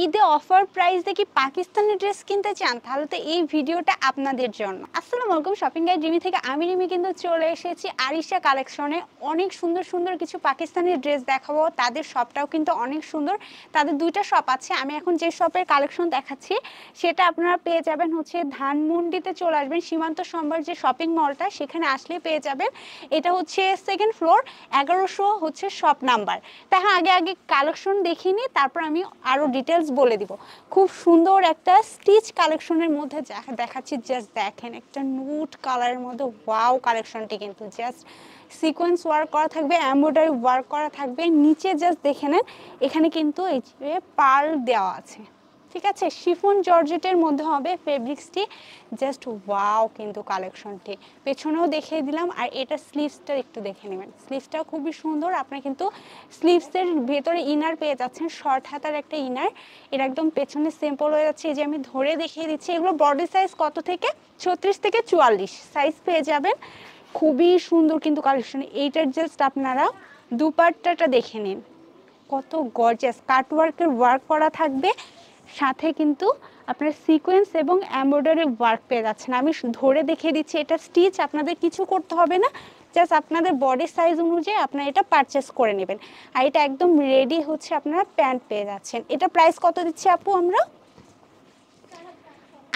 ঈদে offer price দেখি Pakistani dress কিনতে চান, তাহলে তো এই ভিডিওটা আপনাদের জন্য। আসসালামু আলাইকুম, শপিং গাইড রিমি থেকে আমি রিমি কিন্তু চলে এসেছি আরিশা কালেকশনে। অনেক সুন্দর সুন্দর কিছু পাকিস্তানি ড্রেস দেখাবো। তাদের শপটাও কিন্তু অনেক সুন্দর। তাদের দুইটা শপ আছে। আমি এখন যে শপের কালেকশন দেখাচ্ছি সেটা আপনারা পেয়ে যাবেন হচ্ছে ধানমন্ডিতে। চলে আসবেন সীমান্ত সম্ভার যে শপিং মলটা, সেখানে আসলে পেয়ে যাবেন। এটা হচ্ছে সেকেন্ড ফ্লোর, 1100 হচ্ছে শপ নাম্বার। তা হ্যাঁ, আগে আগে কালেকশন দেখিনি, তারপর আমি আরও ডিটেলস বলে দিব। খুব সুন্দর একটা স্টিচ কালেকশনের মধ্যে দেখাচ্ছি। জাস্ট দেখেন, একটা নুট কালারের মধ্যে ওয়াও কালেকশনটি কিন্তু জাস্ট সিকোয়েন্স ওয়ার্ক করা থাকবে, এমব্রয়ডারি ওয়ার্ক করা থাকবে। নিচে জাস্ট দেখে নেন, এখানে কিন্তু এই যে পার্ল দেওয়া আছে, ঠিক আছে। শিফন জর্জেটের মধ্যে হবে ফেব্রিক্সটি। জাস্ট ওয়াও কিন্তু কালেকশনটি। পেছনেও দেখিয়ে দিলাম। আর এটা স্লিভসটা একটু দেখে নেবেন, স্লিভসটা খুবই সুন্দর। আপনি কিন্তু স্লিভসের ভেতরে ইনার পেয়ে যাচ্ছেন, শর্ট হাতার একটা ইনার। এটা একদম পেছনে সিম্পল হয়ে যাচ্ছে। এই যে আমি ধরে দেখিয়ে দিচ্ছি। এগুলো বডি সাইজ কত থেকে 36 থেকে 44 সাইজ পেয়ে যাবেন। খুবই সুন্দর কিন্তু কালেকশন। এইটার জাস্ট আপনারা দুপাট্টাটা দেখে নিন, কত গর্জিয়াস কাটওয়ার্কের ওয়ার্ক করা থাকবে। সাথে কিন্তু আপনার সিকোয়েন্স এবং এমব্রয়ডারি ওয়ার্ক পেয়ে যাচ্ছেন। আমি ধরে দেখিয়ে দিচ্ছি। এটা স্টিচ, আপনাদের কিছু করতে হবে না, জাস্ট আপনাদের বডি সাইজ অনুযায়ী আপনারা এটা পারচেস করে নেবেন। আর এটা একদম রেডি হচ্ছে আপনারা প্যান্ট পেয়ে যাচ্ছেন। এটা প্রাইস কত দিচ্ছি আপু আমরা?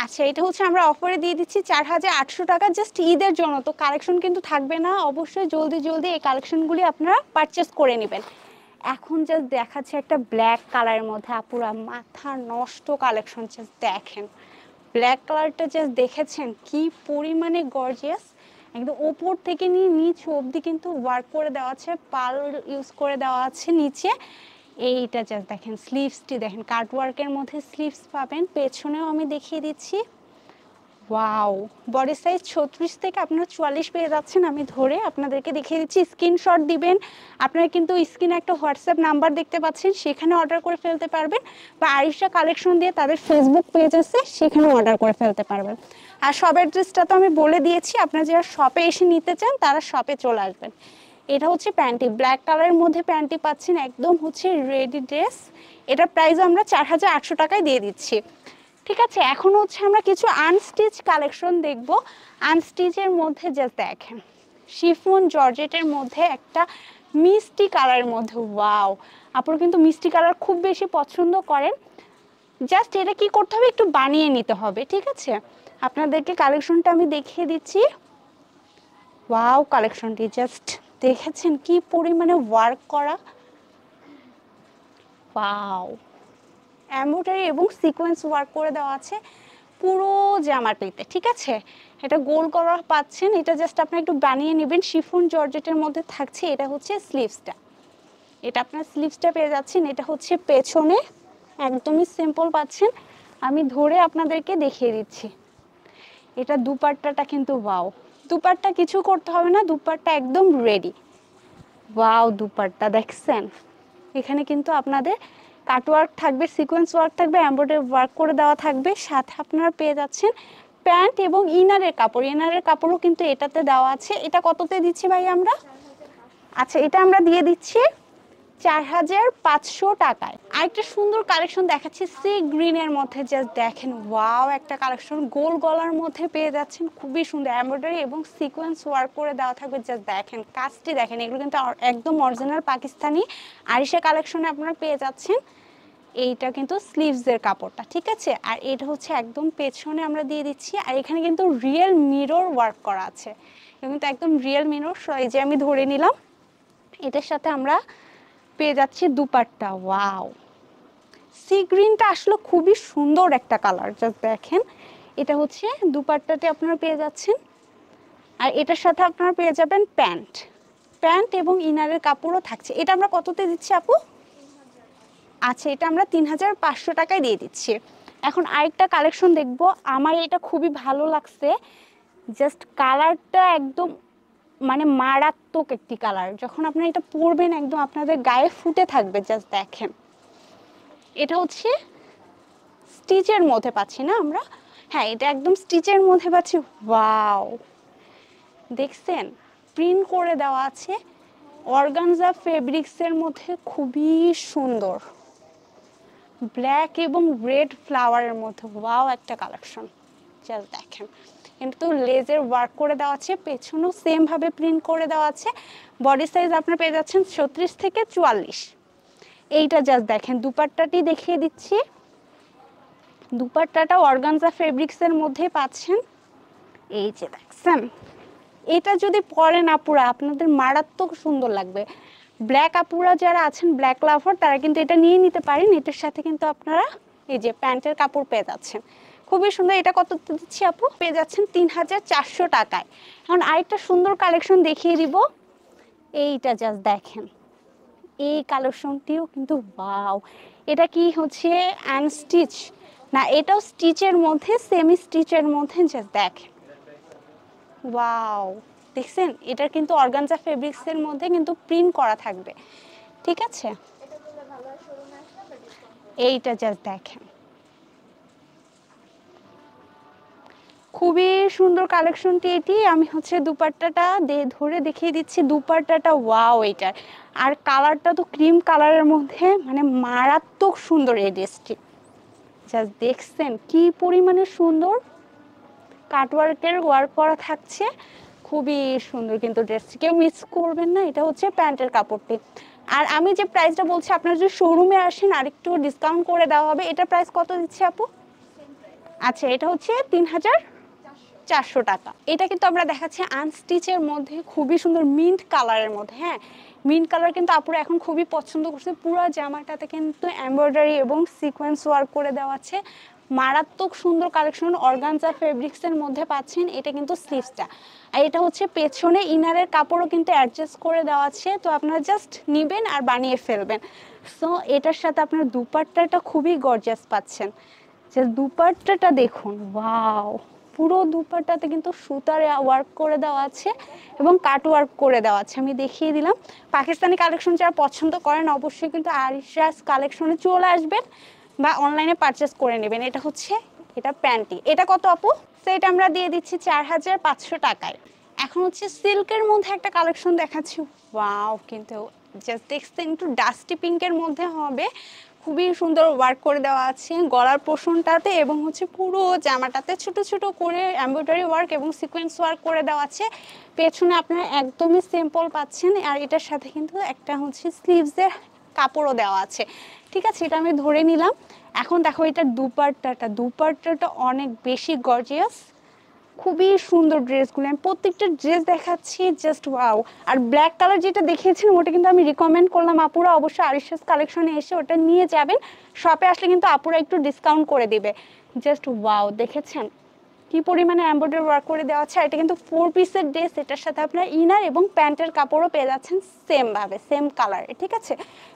আচ্ছা, এটা হচ্ছে আমরা অফারে দিয়ে দিচ্ছি 4800 টাকা, জাস্ট ঈদের জন্য। তো কালেকশন কিন্তু থাকবে না, অবশ্যই জলদি জলদি এই কালেকশনগুলি আপনারা পারচেস করে নেবেন। এখন জাস্ট দেখাচ্ছে একটা ব্ল্যাক কালারের মধ্যে, আপুরা মাথা নষ্ট কালেকশন। জাস্ট দেখেন ব্ল্যাক কালারটা, জাস্ট দেখেছেন কি পরিমাণে গর্জিয়াস। একদম ওপর থেকে নিয়ে নিচ অবধি কিন্তু ওয়ার্ক করে দেওয়া আছে, পার্ল ইউজ করে দেওয়া আছে নিচে। এইটা জাস্ট দেখেন, স্লিভসটি দেখেন, কাটওয়ার্কের মধ্যে স্লিভস পাবেন। পেছনেও আমি দেখিয়ে দিচ্ছি। ওয়াও, বডি সাইজ 36 থেকে আপনারা 44 পেয়ে যাচ্ছেন। আমি ধরে আপনাদেরকে দেখিয়ে দিচ্ছি, স্ক্রিনশট দিবেন। আপনারা কিন্তু স্ক্রিনে একটা হোয়াটসঅ্যাপ নাম্বার দেখতে পাচ্ছেন, সেখানে অর্ডার করে ফেলতে পারবেন। বা আরিশা কালেকশন দিয়ে তাদের ফেসবুক পেজ আছে, সেখানে অর্ডার করে ফেলতে পারবেন। আর শপ অ্যাড্রেসটা তো আমি বলে দিয়েছি, আপনারা যারা শপে এসে নিতে চান তারা শপে চলে আসবেন। এটা হচ্ছে প্যান্টি, ব্ল্যাক কালারের মধ্যে প্যান্টি পাচ্ছেন, একদম হচ্ছে রেডি ড্রেস। এটার প্রাইস আমরা 4800 টাকায় দিয়ে দিচ্ছি, ঠিক আছে। এখন হচ্ছে আমরা কিছু আনস্টিচ কালেকশন দেখব। আনস্টিচের মধ্যে জাস্ট দেখেন, শিফন জর্জেটের মধ্যে একটা মিষ্টি কালারের মধ্যে। ওয়াও, আপনারা কিন্তু মিষ্টি কালার খুব বেশি পছন্দ করেন। জাস্ট এটা কি করতে হবে, একটু বানিয়ে নিতে হবে, ঠিক আছে। আপনাদেরকে কালেকশনটা আমি দেখিয়ে দিচ্ছি। ওয়াও, কালেকশনটি জাস্ট দেখেছেন কি পরিমাণে ওয়ার্ক করা। ওয়াও, এমব্রয়ডারি এবং সিকোয়েন্স ওয়ার্ক করে দেওয়া আছে পুরো জামাটিতে, ঠিক আছে। এটা গোল করা পাচ্ছেন। এটা জাস্ট আপনি একটু বানিয়ে নেবেন। শিফন জর্জেটের মধ্যে থাকছে। এটা হচ্ছে স্লিভসটা, এটা আপনার স্লিভসটা পেয়ে যাচ্ছেন। এটা হচ্ছে পেছনে, একদমই সিম্পল পাচ্ছেন। আমি ধরে আপনাদেরকে দেখিয়ে দিচ্ছি। এটা দুপাট্টাটা কিন্তু ওয়াও, দুপাট্টা কিছু করতে হবে না, দুপাট্টা একদম রেডি। ওয়াও, দুপাট্টা দেখছেন, এখানে কিন্তু আপনাদের কাটওয়ার্ক থাকবে, সিকোয়েন্স ওয়ার্ক থাকবে, এমব্রয়ডারি ওয়ার্ক করে দেওয়া থাকবে। সাথে আপনারা পেয়ে যাচ্ছেন প্যান্ট এবং ইনারের কাপড়। ইনারের কাপড়ও কিন্তু এটাতে দেওয়া আছে। এটা কততে দিচ্ছি ভাই আমরা? আচ্ছা, এটা আমরা দিয়ে দিচ্ছি 4500 টাকায়। আরেকটা সুন্দর কালেকশন দেখাচ্ছি সি গ্রিনের মধ্যে। জাস্ট দেখেন ওয়াও, একটা কালেকশন গোল গলার মধ্যে পেয়ে যাচ্ছেন, খুবই সুন্দর এমব্রয়ডারি এবং সিকোয়েন্স ওয়ার্ক করে দেওয়া থাকবে। জাস্ট দেখেন কাজটি দেখেন, এগুলো কিন্তু একদম অরিজিনাল পাকিস্তানি আরিশা কালেকশনে আপনারা পেয়ে যাচ্ছেন। এইটা কিন্তু স্লিভসের কাপড়টা, ঠিক আছে। আর এটা হচ্ছে একদম পেছনে আমরা দিয়ে দিচ্ছি। আর এখানে কিন্তু রিয়েল মিরর ওয়ার্ক করা আছে, কিন্তু একদম রিয়েল মিরর। এই যে আমি ধরে নিলাম, এটার সাথে আমরা পেয়ে যাচ্ছি দুপাট্টা। ওয়াও, সি গ্রিনটা আসলে খুবই সুন্দর একটা কালার। জাস্ট দেখেন, এটা হচ্ছে দুপাট্টাতে আপনারা পেয়ে যাচ্ছেন। আর এটার সাথে আপনারা পেয়ে যাবেন প্যান্ট, প্যান্ট এবং ইনারের কাপড়ও থাকছে। এটা আমরা কততে দিচ্ছি আপু? আচ্ছা, এটা আমরা 3500 টাকায় দিয়ে দিচ্ছি। এখন আরেকটা কালেকশন দেখব। আমার এটা খুবই ভালো লাগছে। জাস্ট কালারটা একদম মানে মারাত্মক একটি কালার। যখন আপনারা এটা পরবেন একদম আপনাদের গায়ে ফুটে থাকবে। জাস্ট দেখেন, এটা হচ্ছে স্টিচের মধ্যে পাচ্ছি না আমরা? হ্যাঁ, এটা একদম স্টিচের মধ্যে পাচ্ছি। ওয়াও, দেখছেন প্রিন্ট করে দেওয়া আছে অর্গানজা ফেব্রিক্সের মধ্যে, খুবই সুন্দর। ব্ল্যাক এবং রেড ফ্লাওয়ারের মধ্যে ওয়াও একটা কালেকশন। জাস্ট দেখেন, কিন্তু লেজের ওয়ার্ক করে দেওয়া আছে, পেছনেও সেম ভাবে প্রিন্ট করে দেওয়া আছে। বডি সাইজ আপনারা পেয়ে যাচ্ছেন 36 থেকে 44। এইটা জাস্ট দেখেন, দুপাট্টাটি দেখিয়ে দিচ্ছি। দুপাট্টাটা অর্গানজা ফেব্রিক্সের মধ্যে পাচ্ছেন। এই যে দেখছেন, এটা যদি পরেন আপুরা আপনাদের মারাত্মক সুন্দর লাগবে। ব্ল্যাক আপুরা যারা আছেন, ব্ল্যাক লাভার, তারা কিন্তু এটা নিয়ে নিতে পারেন। এটার সাথে কিন্তু আপনারা এই যে প্যান্টের কাপড় পেয়ে যাচ্ছেন, খুবই সুন্দর। এটা কত দিচ্ছি আপু? পেয়ে যাচ্ছেন 3400 টাকায়। এখন আরেকটা সুন্দর কালেকশন দেখিয়ে দিব। এইটা জাস্ট দেখেন, এই কালেকশনটিও কিন্তু ওয়াও। এটা কি হচ্ছে আনস্টিচ না, এটাও স্টিচের মধ্যে, সেমি স্টিচের মধ্যে। জাস্ট দেখেন ওয়াও, দেখছেন? এটা কিন্তু অর্গানজা ফেব্রিক্সের মধ্যে কিন্তু প্রিন্ট করা থাকবে, ঠিক আছে? এইটা জাস্ট দেখেন, খুবই সুন্দর কালেকশনটি। এটি আমি হচ্ছে দুপাট্টাটা ধরে দেখিয়ে দিচ্ছি। দুপাট্টাটা ওয়াও এটার, আর কালারটা তো ক্রিম কালারের মধ্যে, মানে মারাত্মক সুন্দর এই ড্রেসটি। জাস্ট দেখছেন কি পরিমাণে সুন্দর, কাটওয়ার্কের ওয়ার্ক করা থাকছে, খুবই সুন্দর কিন্তু ড্রেসটি, কেউ মিস করবেন না। এটা হচ্ছে প্যান্টের কাপড়টি। আর আমি যে প্রাইসটা বলছি, আপনারা যদি শোরুমে আসেন আরেকটু ডিসকাউন্ট করে দেওয়া হবে। এটা প্রাইস কত দিচ্ছে আপু? আচ্ছা, এটা হচ্ছে 3400 টাকা। এটা কিন্তু আমরা দেখাচ্ছি আনস্টিচের মধ্যে, খুবই সুন্দর মিন্ট কালারের মধ্যে। হ্যাঁ, মিন্ট কালার কিন্তু আপুরা এখন খুবই পছন্দ করছে। পুরো জামাটাতে কিন্তু এমব্রয়ডারি এবং সিকোয়েন্স ওয়ার্ক করে দেওয়া আছে, মারাত্মক সুন্দর কালেকশন। অর্গানজা ফেব্রিক্সের মধ্যে পাচ্ছেন। এটা কিন্তু স্লিভসটা, আর এটা হচ্ছে পেছনে ইনারের কাপড়ও কিন্তু অ্যাডজাস্ট করে দেওয়া আছে। তো আপনারা জাস্ট নেবেন আর বানিয়ে ফেলবেন। সো এটার সাথে আপনার দুপাট্টাটা খুবই গর্জিয়াস পাচ্ছেন। যে দুপাট্টাটা দেখুন, ওয়াও, পুরো দুপাট্টাতে কিন্তু সুতার ওয়ার্ক করে দেওয়া আছে এবং কাট ওয়ার্ক করে দেওয়া আছে। আমি দেখিয়ে দিলাম। পাকিস্তানি কালেকশন যারা পছন্দ করেন অবশ্যই কিন্তু আরিশাস কালেকশনে চলে আসবেন বা অনলাইনে পারচেস করে নেবেন। এটা হচ্ছে এটা প্যান্টি। এটা কত আপু? সেটা আমরা দিয়ে দিচ্ছি 4500 টাকায়। এখন হচ্ছে সিল্কের মধ্যে একটা কালেকশন দেখাচ্ছি। ওয়াও, কিন্তু জাস্ট দেখছেন, একটু ডাস্টি পিঙ্কের মধ্যে হবে, খুবই সুন্দর ওয়ার্ক করে দেওয়া আছে গলার পোর্শনটাতে এবং হচ্ছে পুরো জামাটাতে ছোট ছোট করে এমব্রয়ডারি ওয়ার্ক এবং সিকোয়েন্স ওয়ার্ক করে দেওয়া আছে। পেছনে আপনারা একদমই সিম্পল পাচ্ছেন, আর এটার সাথে কিন্তু একটা হচ্ছে স্লিভসের কাপড়ও দেওয়া আছে, ঠিক আছে? এটা আমি ধরে নিলাম। এখন দেখো এটা দুপাট্টাটা অনেক বেশি গর্জিয়াস, খুবই সুন্দর ড্রেসগুলো। আমি প্রত্যেকটা ড্রেস দেখাচ্ছি, জাস্ট ওয়াও। আর ব্ল্যাক কালার যেটা দেখিয়েছিলাম ওটা কিন্তু আমি রিকমেন্ড করলাম আপুরা অবশ্যই আরিশাস কালেকশনে এসে ওটা নিয়ে যাবেন। শপে আসলে কিন্তু আপুরা একটু ডিসকাউন্ট করে দিবে। জাস্ট ওয়াও, দেখেছেন কি পরিমাণে এমব্রয়ডারি ওয়ার্ক করে দেওয়া আছে। এটা কিন্তু 4 পিসের ড্রেস, এটার সাথে আপনার ইনার এবং প্যান্টের কাপড়ও পেয়ে যাচ্ছেন সেম ভাবে, সেম কালারে, ঠিক আছে?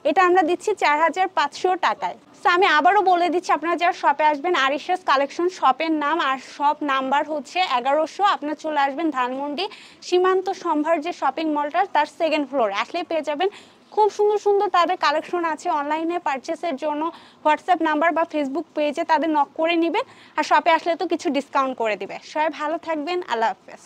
এটা আমরা দিচ্ছি 4500 টাকায়। সো আমি আবারও বলে দিচ্ছি, আপনারা যারা শপে আসবেন, আরিশাস কালেকশন শপের নাম আর শপ নাম্বার হচ্ছে 1100। আপনারা চলে আসবেন ধানমন্ডি সীমান্ত সম্ভার যে শপিং মলটা, তার 2nd ফ্লোরে আসলে পেয়ে যাবেন। খুব সুন্দর সুন্দর তাদের কালেকশন আছে অনলাইনে পারচেসের জন্য। হোয়াটসঅ্যাপ নাম্বার বা ফেসবুক পেজে তাদের নক করে নেবেন, আর শপে আসলে তো কিছু ডিসকাউন্ট করে দিবে। সবাই ভালো থাকবেন, আল্লাহ হাফেজ।